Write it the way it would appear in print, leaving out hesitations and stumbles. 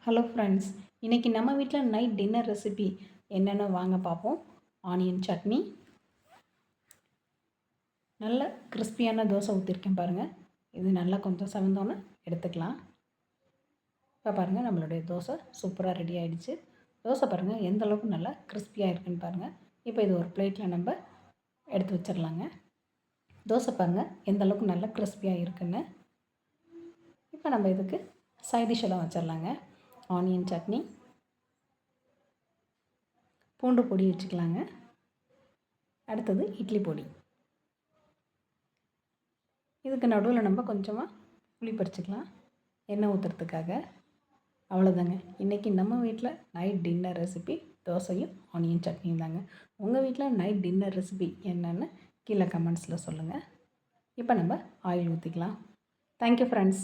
Hello friends, இன்றைக்கி நம்ம வீட்டில் நைட் டின்னர் ரெசிபி என்னென்னு வாங்க பார்ப்போம். ஆனியன் சட்னி, நல்ல கிறிஸ்பியான தோசை ஊற்றிருக்கேன் பாருங்கள். இது நல்லா கொஞ்சம் செவந்தோன்னே எடுத்துக்கலாம். இப்போ பாருங்கள், நம்மளுடைய தோசை சூப்பராக ரெடி ஆகிடுச்சு. தோசை பாருங்கள் எந்த அளவுக்கு நல்லா கிறிஸ்பியாக இருக்குன்னு பாருங்கள். இப்போ இது ஒரு பிளேட்டில் நம்ம எடுத்து வச்சிடலாங்க. தோசை பாருங்கள் எந்த அளவுக்கு நல்லா கிறிஸ்பியாக இருக்குன்னு. இப்போ நம்ம இதுக்கு சைட் டிஷ் எல்லாம் வச்சிடலாங்க. ஆனியன் சட்னி, பூண்டு பொடி வச்சுக்கலாங்க. அடுத்தது இட்லி பொடி. இதுக்கு நடுவில் நம்ம கொஞ்சமாக புளி பறிச்சுக்கலாம் எண்ணெய் ஊற்றுறதுக்காக. அவ்வளோதாங்க, இன்றைக்கி நம்ம வீட்டில் நைட் டின்னர் ரெசிபி தோசையும் ஆனியன் சட்னியும் தாங்க. உங்கள் வீட்டில் நைட் டின்னர் ரெசிபி என்னென்னு கீழே கமெண்ட்ஸில் சொல்லுங்கள். இப்போ நம்ம ஆயில் ஊற்றிக்கலாம். Thank you friends.